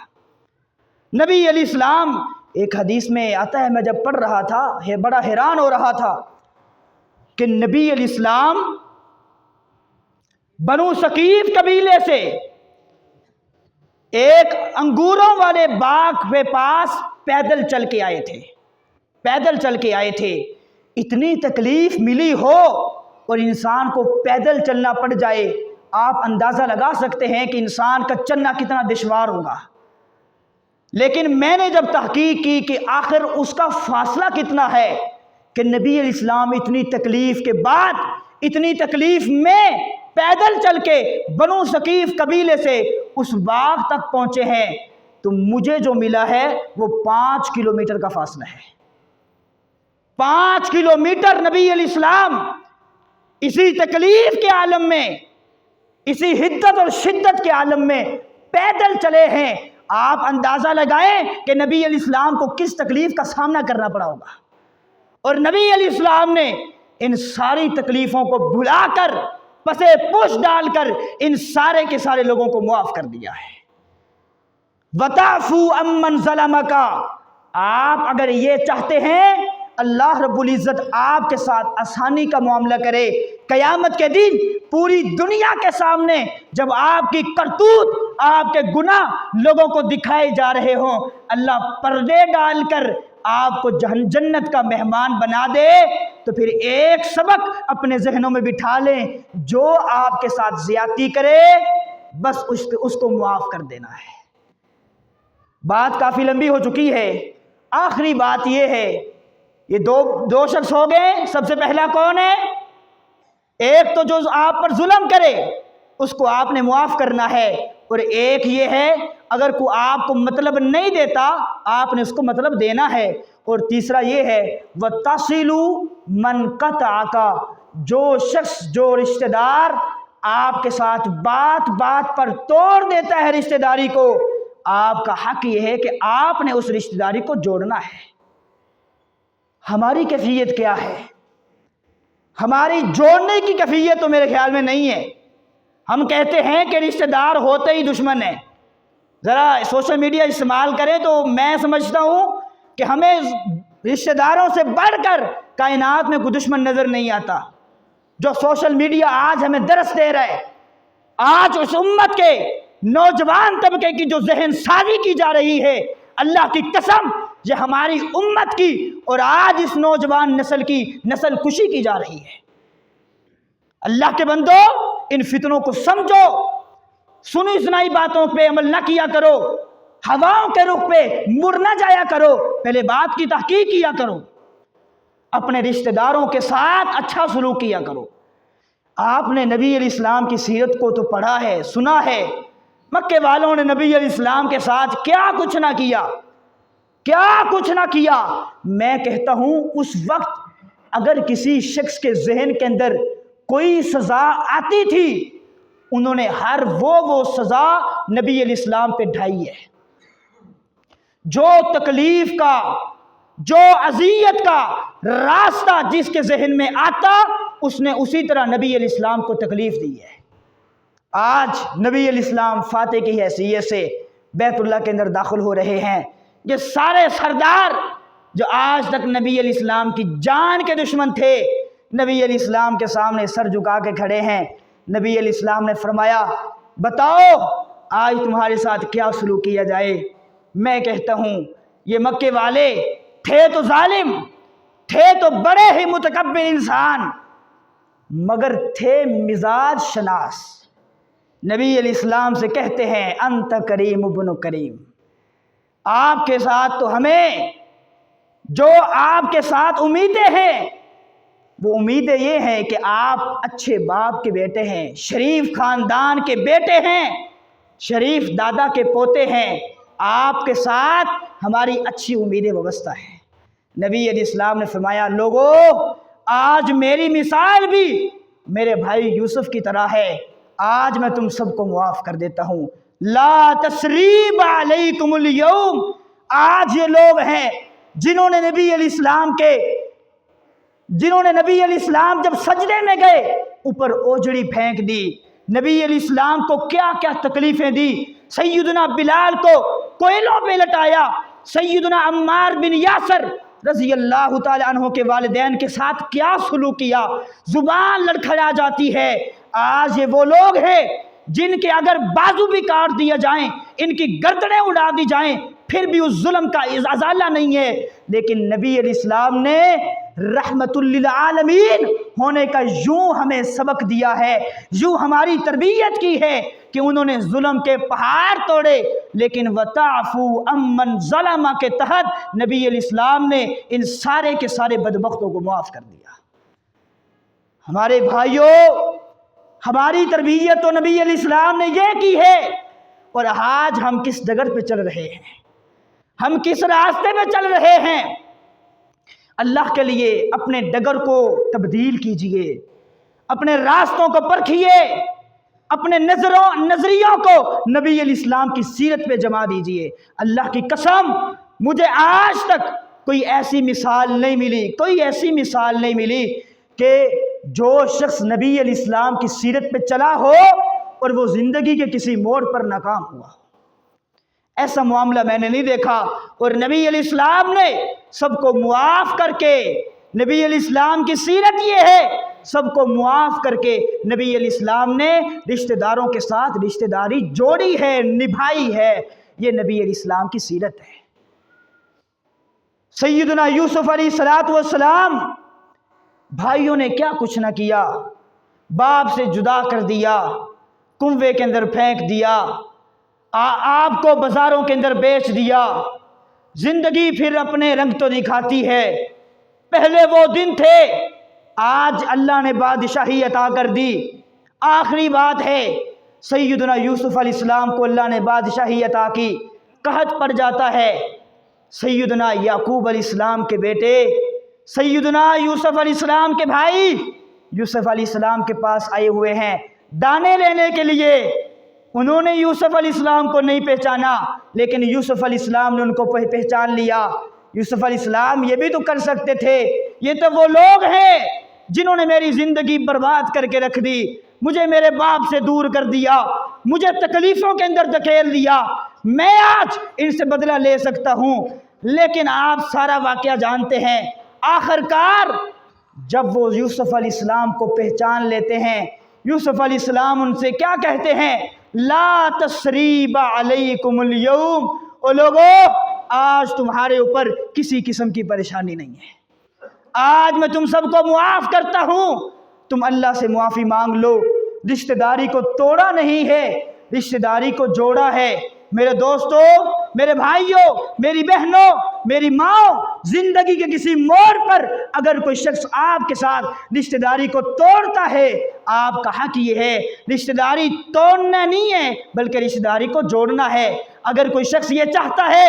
نبی علیہ السلام, ایک حدیث میں آتا ہے, میں جب پڑھ رہا تھا بڑا حیران ہو رہا تھا کہ نبی علیہ السلام بنو ثقیف قبیلے سے ایک انگوروں والے باغ کے پاس پیدل چل کے آئے تھے. پیدل چل کے آئے تھے. اتنی تکلیف ملی ہو اور انسان کو پیدل چلنا پڑ جائے, آپ اندازہ لگا سکتے ہیں کہ انسان کا چلنا کتنا دشوار ہوگا. لیکن میں نے جب تحقیق کی کہ آخر اس کا فاصلہ کتنا ہے, کہ نبی علیہ السلام اتنی تکلیف کے بعد, اتنی تکلیف میں پیدل چل کے بنو ثقیف قبیلے سے اس باغ تک پہنچے ہیں, تو مجھے جو ملا ہے وہ 5 کلومیٹر کا فاصلہ ہے. 5 کلومیٹر نبی علیہ السلام اسی تکلیف کے عالم میں, اسی حدت اور شدت کے عالم میں پیدل چلے ہیں. آپ اندازہ لگائیں کہ نبی علیہ السلام کو کس تکلیف کا سامنا کرنا پڑا ہوگا. اور نبی علیہ السلام نے ان ساری تکلیفوں کو بھلا کر, پسے پوش ڈال کر ان سارے کے سارے لوگوں کو معاف کر دیا ہے. وَتَعْفُوا عَمَّنْ ظَلَمَكَ, آپ اگر یہ چاہتے ہیں اللہ رب العزت آپ کے ساتھ آسانی کا معاملہ کرے, قیامت کے دن پوری دنیا کے سامنے جب آپ کی کرتوت, آپ کے گناہ لوگوں کو دکھائے جا رہے ہوں, اللہ پردے ڈال کر آپ کو جنت کا مہمان بنا دے, تو پھر ایک سبق اپنے ذہنوں میں بٹھا لیں, جو آپ کے ساتھ زیادتی کرے بس اس کو معاف کر دینا ہے. بات کافی لمبی ہو چکی ہے. آخری بات یہ ہے, یہ دو شخص ہو گئے. سب سے پہلا کون ہے؟ ایک تو جو آپ پر ظلم کرے اس کو آپ نے معاف کرنا ہے, اور ایک یہ ہے اگر کوئی آپ کو مطلب نہیں دیتا آپ نے اس کو مطلب دینا ہے. اور تیسرا یہ ہے وَتَصِلُوا مَنْ قَطَعَكَ, جو شخص, جو رشتہ دار آپ کے ساتھ بات بات پر توڑ دیتا ہے رشتہ داری کو, آپ کا حق یہ ہے کہ آپ نے اس رشتہ داری کو جوڑنا ہے. ہماری کیفیت کیا ہے؟ ہماری جوڑنے کی کیفیت تو میرے خیال میں نہیں ہے. ہم کہتے ہیں کہ رشتہ دار ہوتے ہی دشمن ہیں. ذرا سوشل میڈیا استعمال کریں تو میں سمجھتا ہوں کہ ہمیں رشتہ داروں سے بڑھ کر کائنات میں کوئی دشمن نظر نہیں آتا. جو سوشل میڈیا آج ہمیں درس دے رہا ہے, آج اس امت کے نوجوان طبقے کی جو ذہن سازی کی جا رہی ہے, اللہ کی قسم یہ ہماری امت کی اور آج اس نوجوان نسل کی نسل کشی کی جا رہی ہے. اللہ کے بندو, ان فتنوں کو سمجھو, سنی سنائی باتوں پہ عمل نہ کیا کرو, ہواؤں کے رخ پہ مڑ نہ جایا کرو, پہلے بات کی تحقیق کیا کرو, اپنے رشتہ داروں کے ساتھ اچھا سلوک کیا کرو. آپ نے نبی علیہ السلام کی سیرت کو تو پڑھا ہے, سنا ہے, مکے والوں نے نبی علیہ السلام کے ساتھ کیا کچھ نہ کیا. میں کہتا ہوں اس وقت اگر کسی شخص کے ذہن کے اندر کوئی سزا آتی تھی، انہوں نے ہر وہ سزا نبی علیہ السلام پہ ڈھائی ہے۔ جو تکلیف کا، جو اذیت کا راستہ جس کے ذہن میں آتا، اس نے اسی طرح نبی علیہ السلام کو تکلیف دی ہے۔ آج نبی علیہ السلام فاتح کی حیثیت سے بیت اللہ کے اندر داخل ہو رہے ہیں۔ یہ سارے سردار جو آج تک نبی علیہ السلام کی جان کے دشمن تھے، نبی علیہ السلام کے سامنے سر جھکا کے کھڑے ہیں۔ نبی علیہ السلام نے فرمایا، بتاؤ آج تمہارے ساتھ کیا سلوک کیا جائے؟ میں کہتا ہوں یہ مکے والے تھے تو ظالم، تھے تو بڑے ہی متکبر انسان، مگر تھے مزاج شناس۔ نبی علیہ السلام سے کہتے ہیں انت کریم ابن کریم، آپ کے ساتھ تو ہمیں جو آپ کے ساتھ امیدیں ہیں وہ امیدیں یہ ہیں کہ آپ اچھے باپ کے بیٹے ہیں، شریف خاندان کے بیٹے ہیں، شریف دادا کے پوتے ہیں، آپ کے ساتھ ہماری اچھی امیدیں وابستہ ہیں۔ نبی علیہ السلام نے فرمایا، لوگو آج میری مثال بھی میرے بھائی یوسف کی طرح ہے، آج میں تم سب کو معاف کر دیتا ہوں۔ لا تثریب علیکم اليوم، آج یہ لوگ ہیں جنہوں نے نبی علیہ السلام جب سجدے میں گئے اوپر اوجڑی پھینک دی، نبی علیہ السلام کو کیا کیا تکلیفیں دی، سیدنا بلال کو کوئلوں پہ لٹایا، سیدنا عمار بن یاسر رضی اللہ تعالی عنہ کے والدین کے ساتھ کیا سلوک کیا، زبان لڑکھڑا جاتی ہے۔ آج یہ وہ لوگ ہیں جن کے اگر بازو بھی کاٹ دیا جائیں، ان کی گردنیں اڑا دی جائیں، پھر بھی اس ظلم کا ازالہ نہیں ہے۔ لیکن نبی علیہ السلام نے رحمت للعالمین ہونے کا یوں ہمیں سبق دیا ہے، یوں ہماری تربیت کی ہے کہ انہوں نے ظلم کے پہاڑ توڑے، لیکن وَتَعْفُوا عَمَّنْ ظَلَمَ کے تحت نبی علیہ السلام نے ان سارے کے سارے بدبختوں کو معاف کر دیا۔ ہمارے بھائیوں، ہماری تربیت تو نبی علیہ السلام نے یہ کی ہے، اور آج ہم کس ڈگر پہ چل رہے ہیں، ہم کس راستے پہ چل رہے ہیں؟ اللہ کے لیے اپنے ڈگر کو تبدیل کیجئے، اپنے راستوں کو پرکھیے، اپنے نظریوں کو نبی علیہ السلام کی سیرت پہ جما دیجئے۔ اللہ کی قسم مجھے آج تک کوئی ایسی مثال نہیں ملی، کوئی ایسی مثال نہیں ملی کہ جو شخص نبی علیہ السلام کی سیرت پہ چلا ہو اور وہ زندگی کے کسی موڑ پر ناکام ہوا۔ ایسا معاملہ میں نے نہیں دیکھا، اور نبی علیہ السلام نے سب کو معاف کر کے، نبی علیہ السلام کی سیرت یہ ہے، سب کو معاف کر کے نبی علیہ السلام نے رشتہ داروں کے ساتھ رشتہ داری جوڑی ہے، نبھائی ہے۔ یہ نبی علیہ السلام کی سیرت ہے۔ سیدنا یوسف علیہ السلام بھائیوں نے کیا کچھ نہ کیا، باپ سے جدا کر دیا، کنویں کے اندر پھینک دیا، آپ کو بازاروں کے اندر بیچ دیا۔ زندگی پھر اپنے رنگ تو دکھاتی ہے، پہلے وہ دن تھے، آج اللہ نے بادشاہی عطا کر دی۔ آخری بات ہے، سیدنا یوسف علیہ السلام کو اللہ نے بادشاہی عطا کی، قحط پڑ جاتا ہے۔ سیدنا یعقوب علیہ السلام کے بیٹے، سیدنا یوسف علیہ السلام کے بھائی یوسف علیہ السلام کے پاس آئے ہوئے ہیں دانے لینے کے لیے۔ انہوں نے یوسف علیہ السلام کو نہیں پہچانا، لیکن یوسف علیہ السلام نے ان کو پہچان لیا۔ یوسف علیہ السلام یہ بھی تو کر سکتے تھے، یہ تو وہ لوگ ہیں جنہوں نے میری زندگی برباد کر کے رکھ دی، مجھے میرے باپ سے دور کر دیا، مجھے تکلیفوں کے اندر دھکیل دیا، میں آج ان سے بدلہ لے سکتا ہوں۔ لیکن آپ سارا واقعہ جانتے ہیں، آخر کار جب وہ یوسف علیہ السلام کو پہچان لیتے ہیں، یوسف علیہ السلام ان سے کیا کہتے ہیں؟ لا تثریب علیکم اليوم، او لوگو آج تمہارے اوپر کسی قسم کی پریشانی نہیں ہے، آج میں تم سب کو معاف کرتا ہوں، تم اللہ سے معافی مانگ لو۔ رشتہ داری کو توڑا نہیں ہے، رشتہ داری کو جوڑا ہے۔ میرے دوستوں، میرے بھائیوں، میری بہنوں، میری ماں، زندگی کے کسی موڑ پر اگر کوئی شخص آپ کے ساتھ رشتہ داری کو توڑتا ہے، آپ کا حق یہ ہے رشتہ داری توڑنا نہیں ہے بلکہ رشتہ داری کو جوڑنا ہے۔ اگر کوئی شخص یہ چاہتا ہے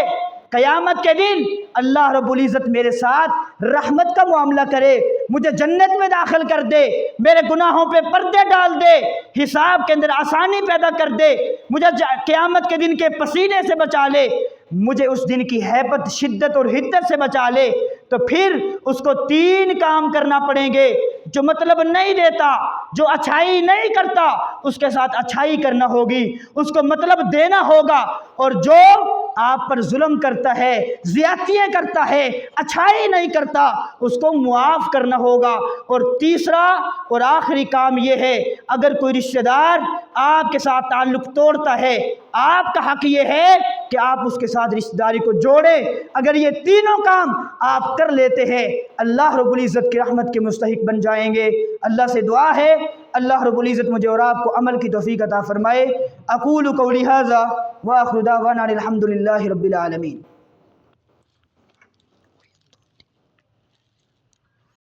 قیامت کے دن اللہ رب العزت میرے ساتھ رحمت کا معاملہ کرے، مجھے جنت میں داخل کر دے، میرے گناہوں پہ پردے ڈال دے، حساب کے اندر آسانی پیدا کر دے، مجھے قیامت کے دن کے پسینے سے بچا لے، مجھے اس دن کی ہیبت، شدت اور حدت سے بچا لے، تو پھر اس کو 3 کام کرنا پڑیں گے۔ جو مطلب نہیں دیتا، جو اچھائی نہیں کرتا، اس کے ساتھ اچھائی کرنا ہوگی، اس کو مطلب دینا ہوگا، اور جو آپ پر ظلم کرتا ہے، زیادتیاں کرتا ہے، اچھائی نہیں کرتا، اس کو معاف کرنا ہوگا۔ اور تیسرا اور آخری کام یہ ہے، اگر کوئی رشتہ دار آپ کے ساتھ تعلق توڑتا ہے، آپ کا حق یہ ہے کہ آپ اس کے ساتھ رشتہ داری کو جوڑیں۔ اگر یہ تینوں کام آپ کر لیتے ہیں، اللہ رب العزت کی رحمت کے مستحق بن جائیں گے۔ اللہ سے دعا ہے اللہ رب العزت مجھے اور آپ کو عمل کی توفیق عطا فرمائے۔ اقول قولی ھذا وآخر دعوانا الحمد للہ رب العالمین۔